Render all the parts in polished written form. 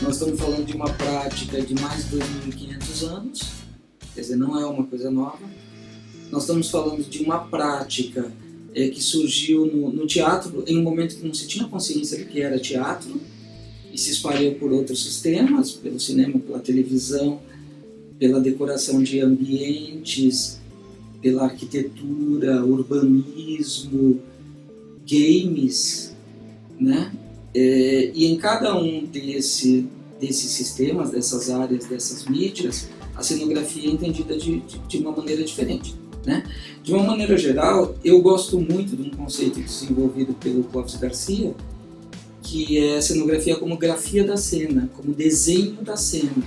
Nós estamos falando de uma prática de mais de 2.500 anos, quer dizer, não é uma coisa nova. Nós estamos falando de uma prática que surgiu no teatro em um momento que não se tinha consciência do que era teatro e se espalhou por outros sistemas, pelo cinema, pela televisão, pela decoração de ambientes, pela arquitetura, urbanismo, games, né? E em cada um desses sistemas, dessas áreas, dessas mídias, a cenografia é entendida de uma maneira diferente, né? De uma maneira geral, eu gosto muito de um conceito desenvolvido pelo Clóvis Garcia, que é a cenografia como grafia da cena, como desenho da cena.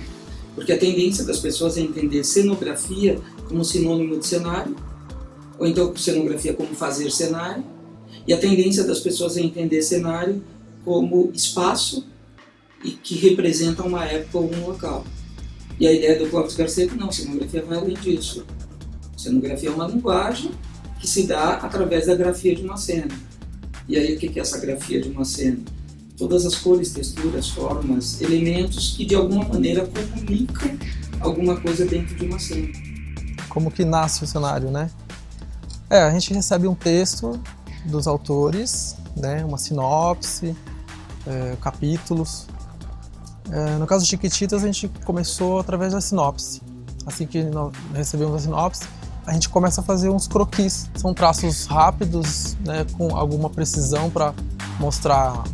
Porque a tendência das pessoas é entender cenografia como sinônimo de cenário, ou então cenografia como fazer cenário, e a tendência das pessoas é entender cenário como espaço e que representa uma época ou um local. E a ideia do Clóvis Garcia é que não, cenografia vai além disso. Cenografia é uma linguagem que se dá através da grafia de uma cena. E aí o que é essa grafia de uma cena? Todas as cores, texturas, formas, elementos que de alguma maneira comunicam alguma coisa dentro de uma cena. Como que nasce o cenário, né? A gente recebe um texto dos autores, né? Uma sinopse, capítulos. No caso de Chiquititas, a gente começou através da sinopse. Assim que nós recebemos a sinopse, a gente começa a fazer uns croquis. São traços rápidos, né? Com alguma precisão para mostrar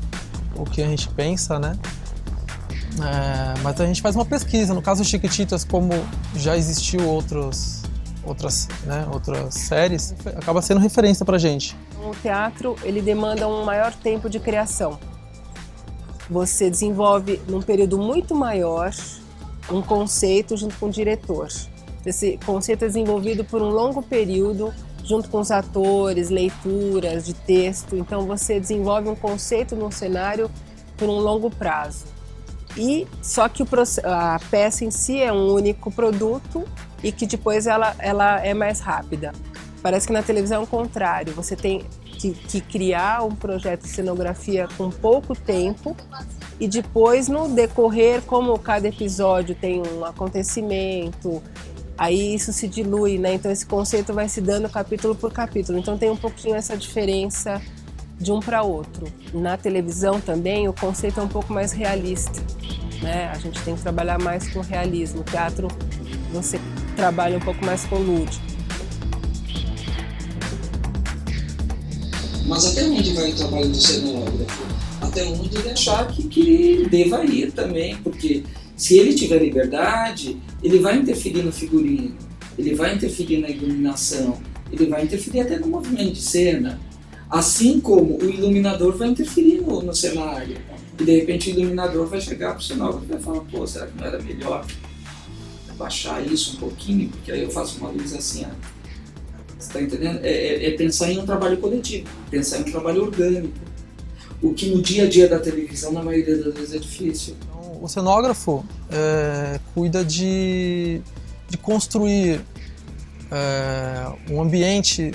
o que a gente pensa, né? Mas a gente faz uma pesquisa. No caso de Chiquititas, como já existiu outras séries, acaba sendo referência pra gente. O teatro, ele demanda um maior tempo de criação. Você desenvolve, num período muito maior, um conceito junto com o diretor. Esse conceito é desenvolvido por um longo período, junto com os atores, leituras de texto. Então você desenvolve um conceito num cenário por um longo prazo. Só que a peça em si é um único produto e que depois ela é mais rápida. Parece que na televisão é o contrário. Você tem que criar um projeto de cenografia com pouco tempo e depois, no decorrer, como cada episódio tem um acontecimento, aí isso se dilui, né? Então esse conceito vai se dando capítulo por capítulo. Então tem um pouquinho essa diferença de um para outro. Na televisão também o conceito é um pouco mais realista, né? A gente tem que trabalhar mais com realismo. O teatro você trabalha um pouco mais com lúdico. Mas até onde vai o trabalho do cenógrafo? Até onde ele achar que deva ir também, porque se ele tiver liberdade, ele vai interferir no figurino, ele vai interferir na iluminação, ele vai interferir até no movimento de cena, assim como o iluminador vai interferir no cenário. E de repente o iluminador vai chegar para o cenógrafo e vai falar, pô, será que não era melhor baixar isso um pouquinho, porque aí eu faço uma luz assim, você está entendendo? É pensar em um trabalho coletivo, pensar em um trabalho orgânico, o que no dia a dia da televisão, na maioria das vezes, é difícil. Então, o cenógrafo cuida de construir um ambiente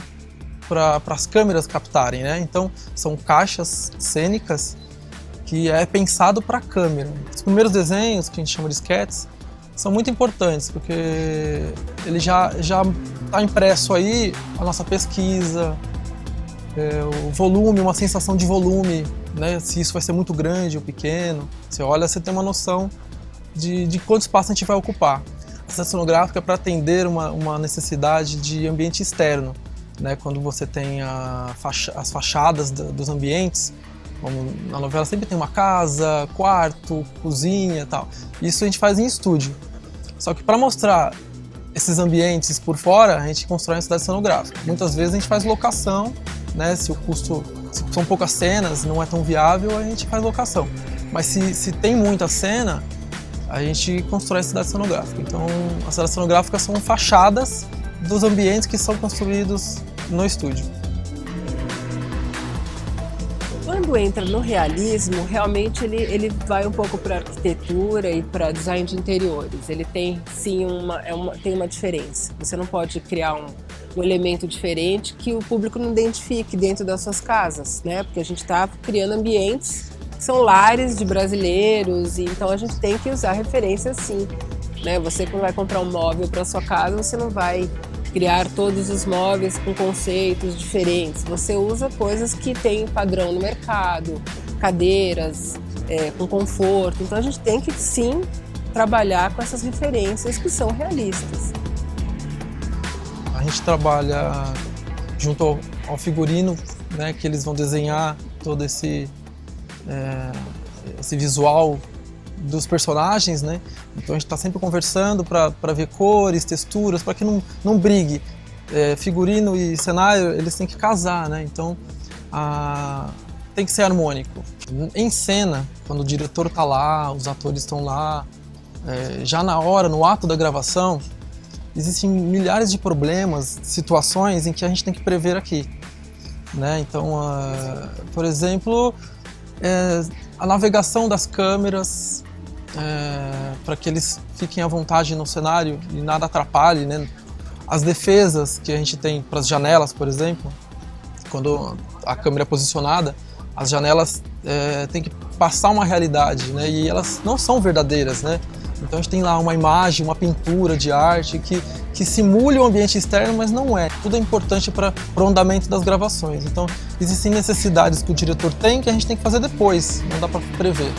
para as câmeras captarem, né? Então, são caixas cênicas que é pensado para a câmera. Os primeiros desenhos, que a gente chama de sketches, são muito importantes, porque ele já está impresso aí a nossa pesquisa, o volume, uma sensação de volume, né? Se isso vai ser muito grande ou pequeno. Você olha, você tem uma noção de quanto espaço a gente vai ocupar. A cidade cenográfica é para atender uma necessidade de ambiente externo, né? Quando você tem as fachadas dos ambientes, como na novela sempre tem uma casa, quarto, cozinha e tal. Isso a gente faz em estúdio. Só que para mostrar esses ambientes por fora, a gente constrói uma cidade cenográfica. Muitas vezes a gente faz locação, né? Se são poucas cenas, não é tão viável, a gente faz locação. Mas se tem muita cena, a gente constrói a cidade cenográfica. Então, as cidades cenográficas são fachadas dos ambientes que são construídos no estúdio. Quando entra no realismo, realmente ele vai um pouco para arquitetura e para design de interiores. Ele tem sim tem uma diferença. Você não pode criar um elemento diferente que o público não identifique dentro das suas casas, né? Porque a gente está criando ambientes são lares de brasileiros, e então a gente tem que usar referências sim, né? Você quando vai comprar um móvel para sua casa, você não vai criar todos os móveis com conceitos diferentes. Você usa coisas que têm padrão no mercado, cadeiras com conforto. Então a gente tem que sim trabalhar com essas referências que são realistas. A gente trabalha junto ao figurino, né, que eles vão desenhar todo esse visual dos personagens, né? Então a gente está sempre conversando para ver cores, texturas, para que não brigue. Figurino e cenário, eles têm que casar, né? Então tem que ser harmônico. Em cena, quando o diretor está lá, os atores estão lá, já na hora, no ato da gravação, existem milhares de problemas, situações em que a gente tem que prever aqui, né? Então, por exemplo, a navegação das câmeras, para que eles fiquem à vontade no cenário e nada atrapalhe, né? As defesas que a gente tem para as janelas, por exemplo, quando a câmera é posicionada, as janelas têm que passar uma realidade, né? E elas não são verdadeiras, né? Então a gente tem lá uma imagem, uma pintura de arte que simule o ambiente externo, mas não é. Tudo é importante para o andamento das gravações. Então existem necessidades que o diretor tem que a gente tem que fazer depois, não dá para prever.